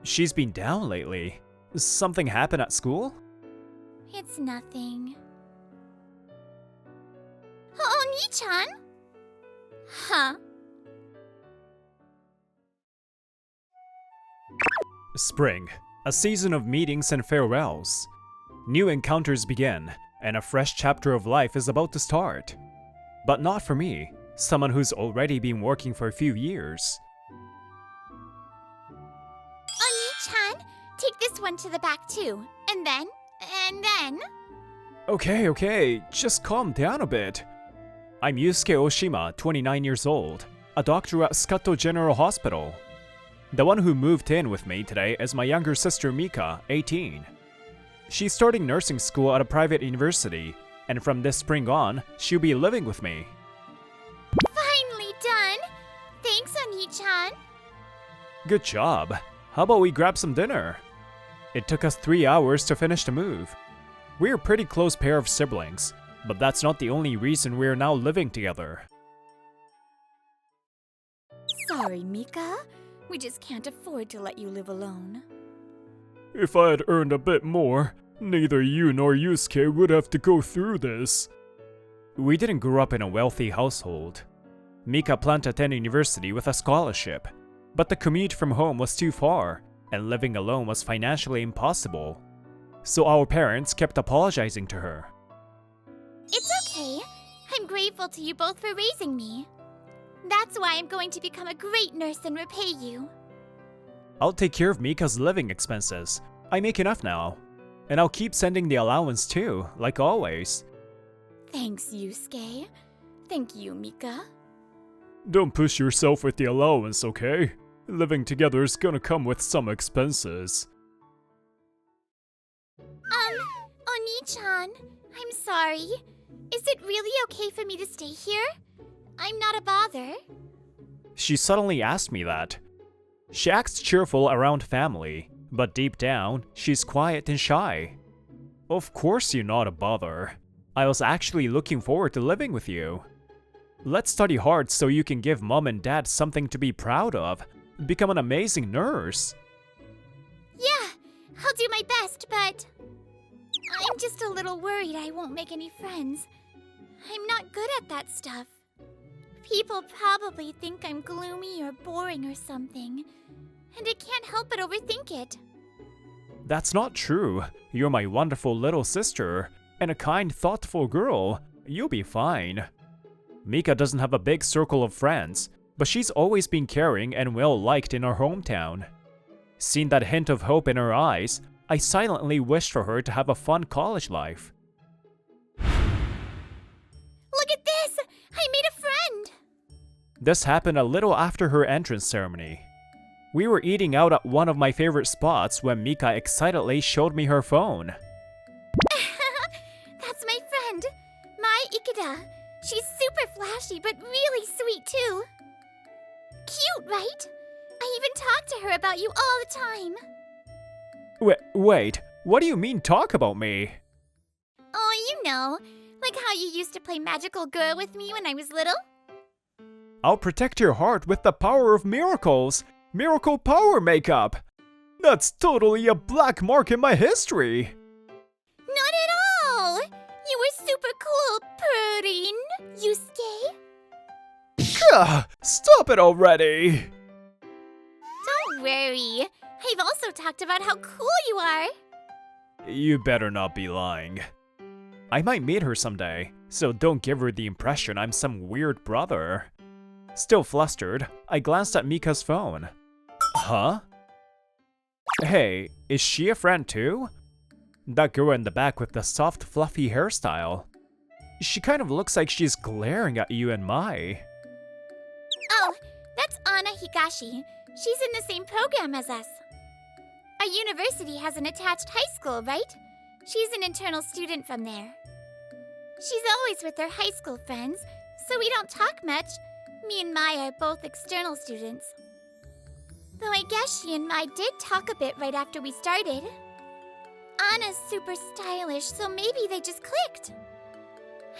She's been down lately. Something happened at school? It's nothing. Oh, Nii-chan? Huh? Spring, a season of meetings and farewells. New encounters begin, and a fresh chapter of life is about to start. But not for me, someone who's already been working for a few years. Nii-chan, take this one to the back too. And then... Okay, just calm down a bit. I'm Yusuke Oshima, 29 years old, a doctor at Scato General Hospital. The one who moved in with me today is my younger sister Mika, 18. She's starting nursing school at a private university, and from this spring on, she'll be living with me. Finally done! Thanks, Nii-chan. Good job. How about we grab some dinner? It took us 3 hours to finish the move. We're a pretty close pair of siblings, but that's not the only reason we're now living together. Sorry, Mika. We just can't afford to let you live alone. If I had earned a bit more, neither you nor Yusuke would have to go through this. We didn't grow up in a wealthy household. Mika planned to attend university with a scholarship, but the commute from home was too far, and living alone was financially impossible. So our parents kept apologizing to her. It's okay. I'm grateful to you both for raising me. That's why I'm going to become a great nurse and repay you. I'll take care of Mika's living expenses. I make enough now. And I'll keep sending the allowance too, like always. Thanks, Yusuke. Thank you, Mika. Don't push yourself with the allowance, okay? Living together is gonna come with some expenses. Nii-chan, I'm sorry. Is it really okay for me to stay here? I'm not a bother. She suddenly asked me that. She acts cheerful around family, but deep down, she's quiet and shy. Of course you're not a bother. I was actually looking forward to living with you. Let's study hard so you can give mom and dad something to be proud of. Become an amazing nurse. Yeah, I'll do my best, but... I'm just a little worried I won't make any friends. I'm not good at that stuff. People probably think I'm gloomy or boring or something, and I can't help but overthink it. That's not true. You're my wonderful little sister, and a kind, thoughtful girl. You'll be fine. Mika doesn't have a big circle of friends, but she's always been caring and well-liked in our hometown. Seeing that hint of hope in her eyes, I silently wished for her to have a fun college life. Look at this! I made a friend! This happened a little after her entrance ceremony. We were eating out at one of my favorite spots when Mika excitedly showed me her phone. That's my friend, Mai Ikeda. She's super flashy, but really sweet too. Cute, right? I even talk to her about you all the time. Wait, what do you mean talk about me? Oh, you know, like how you used to play magical girl with me when I was little? I'll protect your heart with the power of miracles! Miracle power makeup! That's totally a black mark in my history! Not at all! You were super cool, Purin, Yusuke. Gah, stop it already! Don't worry. I've also talked about how cool you are. You better not be lying. I might meet her someday, so don't give her the impression I'm some weird brother. Still flustered, I glanced at Mika's phone. Huh? Hey, is she a friend too? That girl in the back with the soft, fluffy hairstyle. She kind of looks like she's glaring at you and Mai. Oh, that's Anna Higashi. She's in the same program as us. Our university has an attached high school, right? She's an internal student from there. She's always with her high school friends, so we don't talk much. Me and Mai are both external students. Though I guess she and Mai did talk a bit right after we started. Anna's super stylish, so maybe they just clicked.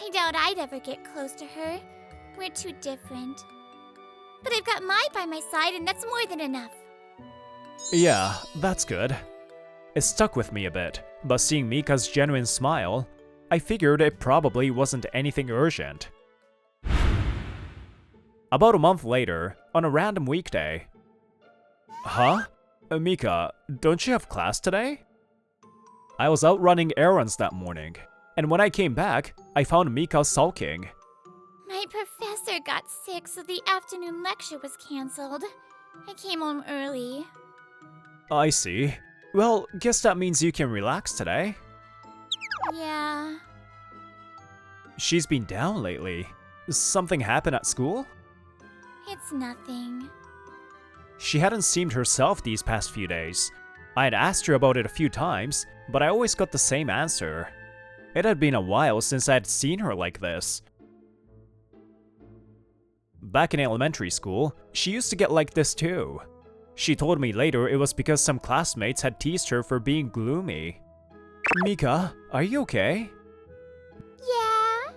I doubt I'd ever get close to her. We're too different. But I've got Mai by my side, and that's more than enough. Yeah, that's good. It stuck with me a bit, but seeing Mika's genuine smile, I figured it probably wasn't anything urgent. About a month later, on a random weekday. Huh? Mika, don't you have class today? I was out running errands that morning, and when I came back, I found Mika sulking. My professor got sick, so the afternoon lecture was cancelled. I came home early. I see. Well, guess that means you can relax today. Yeah. She's been down lately. Something happened at school? It's nothing. She hadn't seemed herself these past few days. I had asked her about it a few times, but I always got the same answer. It had been a while since I had seen her like this. Back in elementary school, she used to get like this too. She told me later it was because some classmates had teased her for being gloomy. Mika, are you okay? Yeah?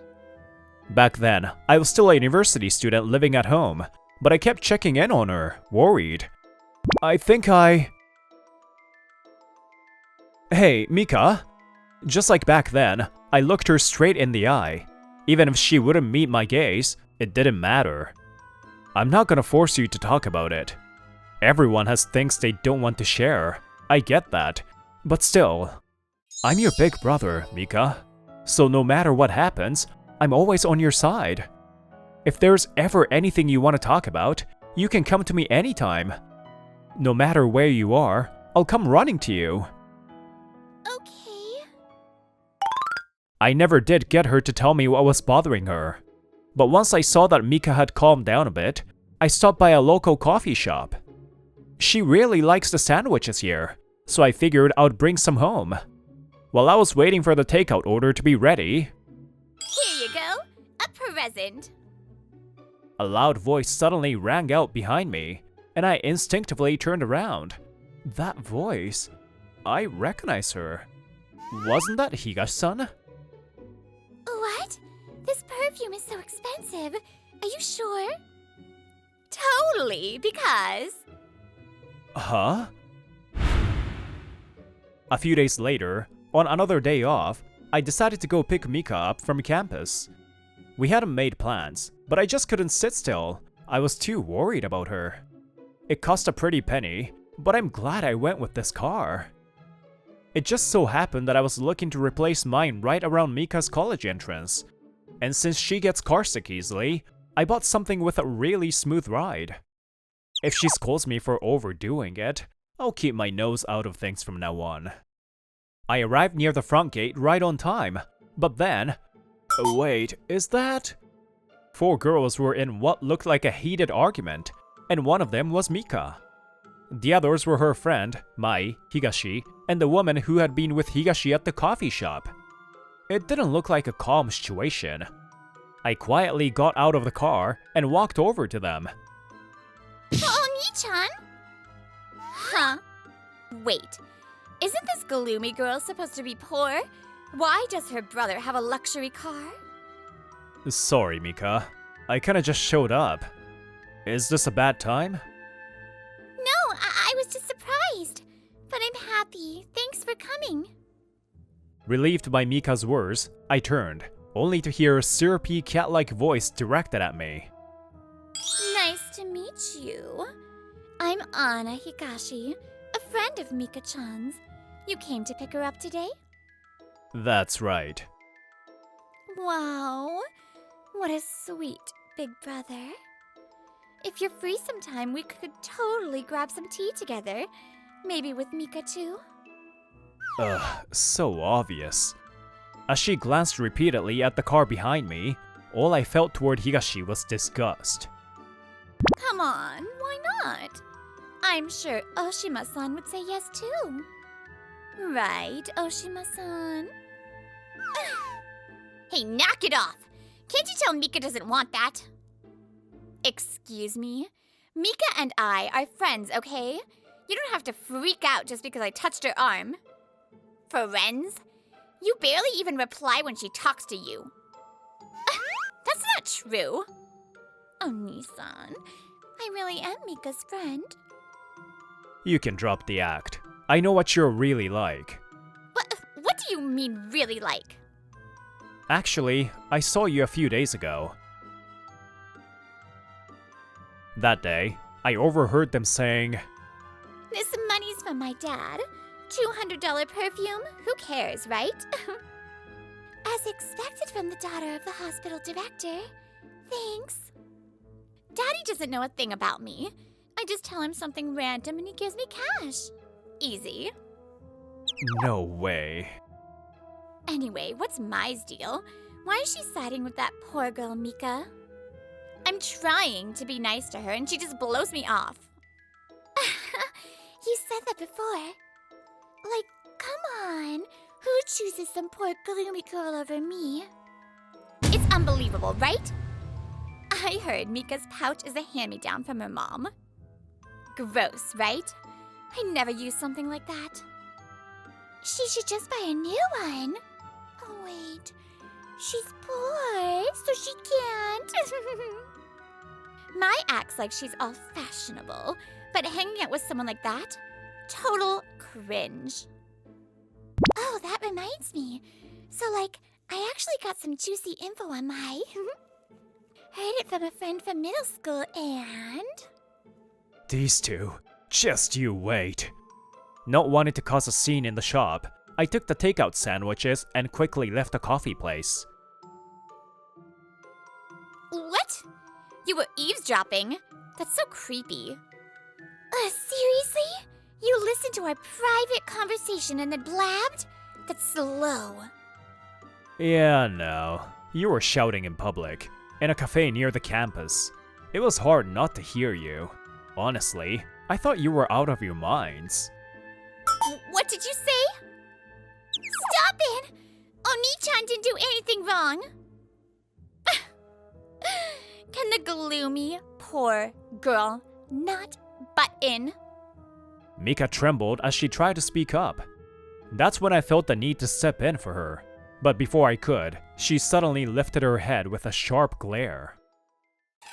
Back then, I was still a university student living at home, but I kept checking in on her, worried. Hey, Mika? Just like back then, I looked her straight in the eye. Even if she wouldn't meet my gaze, it didn't matter. I'm not gonna force you to talk about it. Everyone has things they don't want to share. I get that. But still, I'm your big brother, Mika. So no matter what happens, I'm always on your side. If there's ever anything you want to talk about, you can come to me anytime. No matter where you are, I'll come running to you. Okay. I never did get her to tell me what was bothering her. But once I saw that Mika had calmed down a bit, I stopped by a local coffee shop. She really likes the sandwiches here, so I figured I'd bring some home. While I was waiting for the takeout order to be ready, Here you go. A present. a loud voice suddenly rang out behind me, and I instinctively turned around. That voice, I recognize her. Wasn't that Higashi-san? What? This perfume is so expensive. Are you sure? Totally, because... Huh? A few days later, on another day off, I decided to go pick Mika up from campus. We hadn't made plans, but I just couldn't sit still. I was too worried about her. It cost a pretty penny, but I'm glad I went with this car. It just so happened that I was looking to replace mine right around Mika's college entrance. And since she gets carsick easily, I bought something with a really smooth ride. If she scolds me for overdoing it, I'll keep my nose out of things from now on. I arrived near the front gate right on time, but then... Wait, is that... 4 girls were in what looked like a heated argument, and one of them was Mika. The others were her friend, Mai, Higashi, and the woman who had been with Higashi at the coffee shop. It didn't look like a calm situation. I quietly got out of the car and walked over to them. Oni-chan? Huh? Wait, isn't this gloomy girl supposed to be poor? Why does her brother have a luxury car? Sorry, Mika. I kinda just showed up. Is this a bad time? No, I was just surprised. But I'm happy. Thanks for coming. Relieved by Mika's words, I turned, only to hear a syrupy cat-like voice directed at me. Nice to meet you. I'm Anna Higashi, a friend of Mika-chan's. You came to pick her up today? That's right. Wow, what a sweet big brother. If you're free sometime, we could totally grab some tea together. Maybe with Mika too? Ugh, so obvious. As she glanced repeatedly at the car behind me, all I felt toward Higashi was disgust. Come on, why not? I'm sure Oshima-san would say yes too. Right, Oshima-san? Hey, knock it off! Can't you tell Mika doesn't want that? Excuse me? Mika and I are friends, okay? You don't have to freak out just because I touched her arm. Friends? You barely even reply when she talks to you. That's not true. Oh, Nissan, I really am Mika's friend. You can drop the act. I know what you're really like. What do you mean, really like? Actually, I saw you a few days ago. That day, I overheard them saying, This money's from my dad. $200 perfume? Who cares, right? As expected from the daughter of the hospital director. Thanks. Daddy doesn't know a thing about me. I just tell him something random and he gives me cash. Easy. No way. Anyway, what's Mai's deal? Why is she siding with that poor girl, Mika? I'm trying to be nice to her and she just blows me off. You said that before. Like, come on. Who chooses some poor gloomy girl over me? It's unbelievable, right? I heard Mika's pouch is a hand-me-down from her mom. Gross, right? I never used something like that. She should just buy a new one. Oh, wait. She's poor, so she can't. Mai acts like she's all fashionable, but hanging out with someone like that? Total cringe. Oh, that reminds me. So, I actually got some juicy info on Mai. Heard it from a friend from middle school and... These two. Just you wait. Not wanting to cause a scene in the shop, I took the takeout sandwiches and quickly left the coffee place. What? You were eavesdropping? That's so creepy. Seriously? You listened to our private conversation and then blabbed? That's slow. Yeah, no. You were shouting in public, in a cafe near the campus. It was hard not to hear you. Honestly, I thought you were out of your minds. What did you say? Stop it! Oni-chan didn't do anything wrong. Can the gloomy, poor girl not butt in? Mika trembled as she tried to speak up. That's when I felt the need to step in for her. But before I could, she suddenly lifted her head with a sharp glare.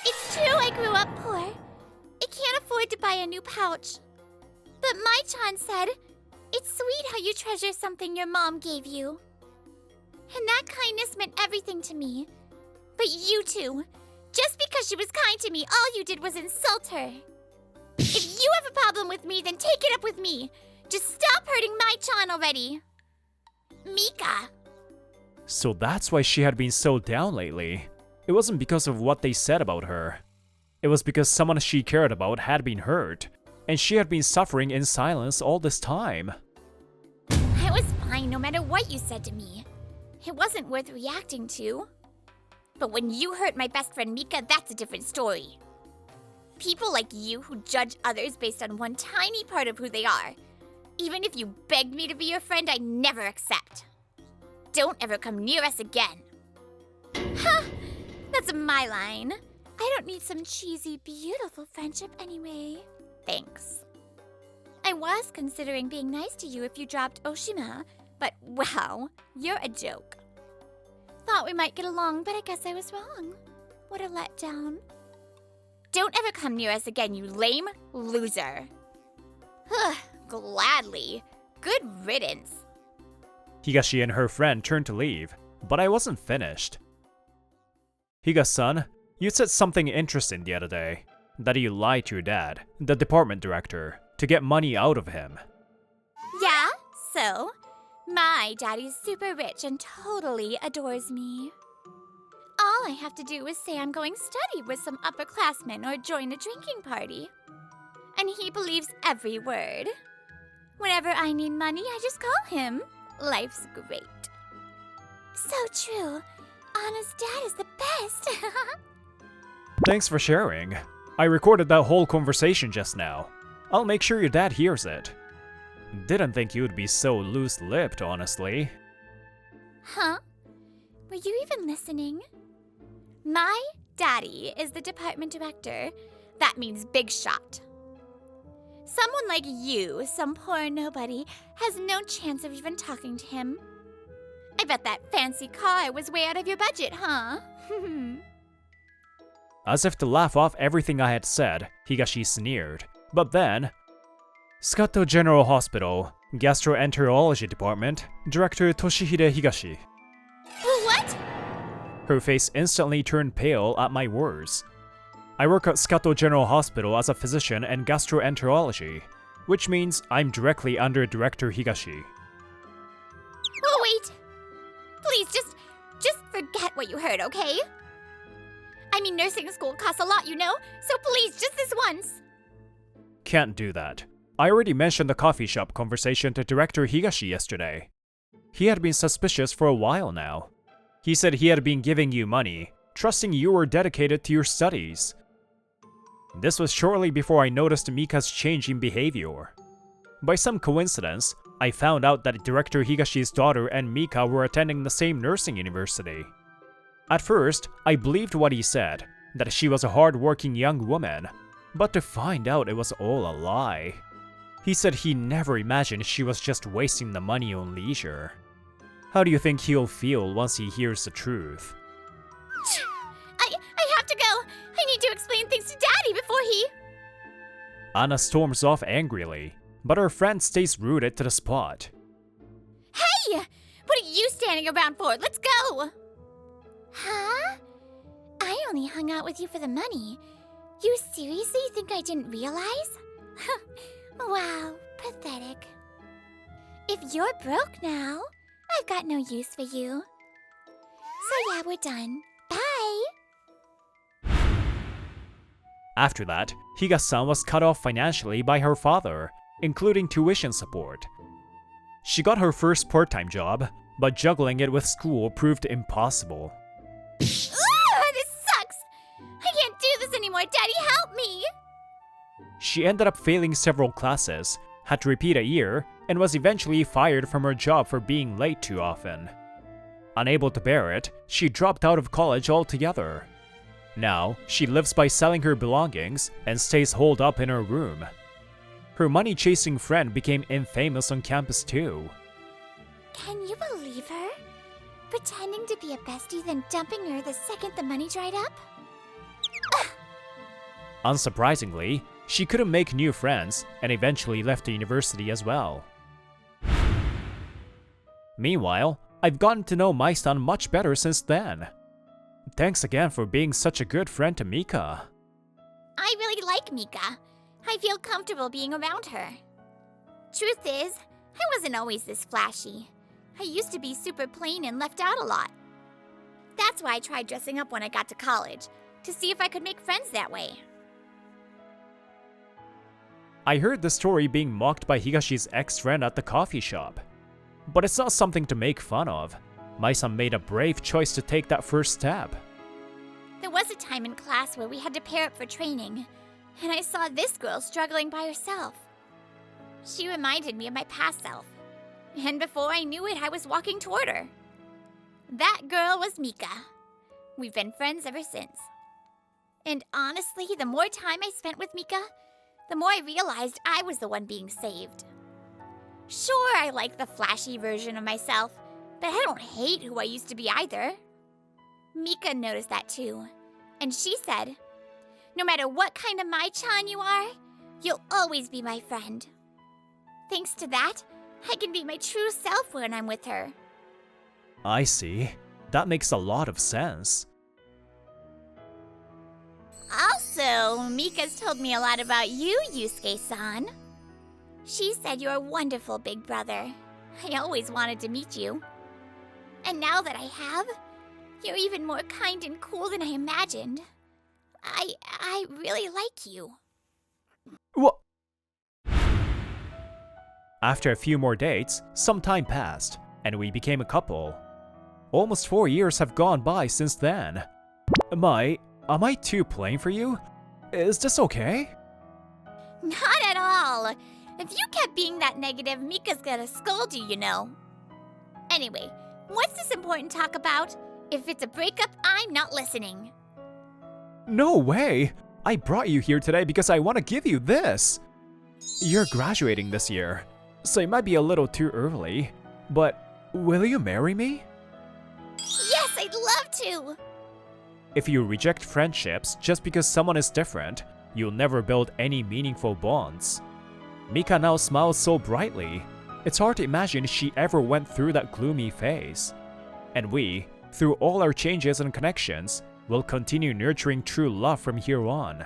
It's true I grew up poor. I can't afford to buy a new pouch. But Mai-chan said, it's sweet how you treasure something your mom gave you. And that kindness meant everything to me. But you two, just because she was kind to me, all you did was insult her. If you have a problem with me, then take it up with me. Just stop hurting Mai-chan already. Mika. So that's why she had been so down lately. It wasn't because of what they said about her. It was because someone she cared about had been hurt, and she had been suffering in silence all this time. I was fine no matter what you said to me. It wasn't worth reacting to. But when you hurt my best friend Mika, that's a different story. People like you who judge others based on one tiny part of who they are. Even if you begged me to be your friend, I never accept. Don't ever come near us again. Huh, that's my line. I don't need some cheesy, beautiful friendship anyway. Thanks. I was considering being nice to you if you dropped Oshima, but wow, you're a joke. Thought we might get along, but I guess I was wrong. What a letdown. Don't ever come near us again, you lame loser. Gladly. Good riddance. Higashi and her friend turned to leave, but I wasn't finished. Higa-san, you said something interesting the other day. That you lied to your dad, the department director, to get money out of him. Yeah, so? My daddy's super rich and totally adores me. All I have to do is say I'm going study with some upperclassmen or join a drinking party. And he believes every word. Whenever I need money, I just call him. Life's great. So true. Anna's dad is the best. Thanks for sharing. I recorded that whole conversation just now. I'll make sure your dad hears it. Didn't think you'd be so loose-lipped, honestly. Huh? Were you even listening? My daddy is the department director. That means big shot. Someone like you, some poor nobody, has no chance of even talking to him. I bet that fancy car was way out of your budget, huh? As if to laugh off everything I had said, Higashi sneered. But then... Sakato General Hospital, Gastroenterology Department, Director Toshihide Higashi. What? Her face instantly turned pale at my words. I work at Sakato General Hospital as a physician in gastroenterology, which means I'm directly under Director Higashi. Oh, wait. Please, just forget what you heard, okay? I mean, nursing school costs a lot, you know? So please, just this once. Can't do that. I already mentioned the coffee shop conversation to Director Higashi yesterday. He had been suspicious for a while now. He said he had been giving you money, trusting you were dedicated to your studies. This was shortly before I noticed Mika's change in behavior. By some coincidence, I found out that Director Higashi's daughter and Mika were attending the same nursing university. At first, I believed what he said, that she was a hard-working young woman, but to find out it was all a lie. He said he never imagined she was just wasting the money on leisure. How do you think he'll feel once he hears the truth? I have to go. I need to explain things to Daddy before he... Anna storms off angrily, but her friend stays rooted to the spot. Hey! What are you standing around for? Let's go! Huh? I only hung out with you for the money. You seriously think I didn't realize? Wow, pathetic. If you're broke now, I've got no use for you. So yeah, we're done. Bye! After that, Higa-san was cut off financially by her father, including tuition support. She got her first part-time job, but juggling it with school proved impossible. This sucks! I can't do this anymore, Daddy, help me! She ended up failing several classes, had to repeat a year, and was eventually fired from her job for being late too often. Unable to bear it, she dropped out of college altogether. Now, she lives by selling her belongings and stays holed up in her room. Her money-chasing friend became infamous on campus too. Can you believe her? Pretending to be a bestie, then dumping her the second the money dried up? Unsurprisingly, she couldn't make new friends and eventually left the university as well. Meanwhile, I've gotten to know my son much better since then. Thanks again for being such a good friend to Mika. I really like Mika. I feel comfortable being around her. Truth is, I wasn't always this flashy. I used to be super plain and left out a lot. That's why I tried dressing up when I got to college, to see if I could make friends that way. I heard the story being mocked by Higashi's ex-friend at the coffee shop. But it's not something to make fun of. My son made a brave choice to take that first step. There was a time in class where we had to pair up for training, and I saw this girl struggling by herself. She reminded me of my past self, and before I knew it, I was walking toward her. That girl was Mika. We've been friends ever since. And honestly, the more time I spent with Mika, the more I realized I was the one being saved. Sure, I like the flashy version of myself, but I don't hate who I used to be either. Mika noticed that too, and she said, "No matter what kind of Mai-chan you are, you'll always be my friend." Thanks to that, I can be my true self when I'm with her. I see. That makes a lot of sense. Also, Mika's told me a lot about you, Yusuke-san. She said you're a wonderful big brother. I always wanted to meet you. And now that I have, you're even more kind and cool than I imagined. I really like you. What? After a few more dates, some time passed, and we became a couple. Almost 4 years have gone by since then. Am I too plain for you? Is this okay? Not at all. If you kept being that negative, Mika's gonna scold you, you know. Anyway, what's this important talk about? If it's a breakup, I'm not listening. No way! I brought you here today because I want to give you this! You're graduating this year, so it might be a little too early, but will you marry me? Yes, I'd love to! If you reject friendships just because someone is different, you'll never build any meaningful bonds. Mika now smiles so brightly. It's hard to imagine she ever went through that gloomy phase. And we, through all our changes and connections, will continue nurturing true love from here on.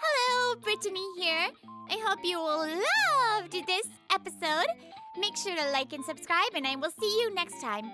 Hello, Brittany here. I hope you all loved this episode. Make sure to like and subscribe, and I will see you next time.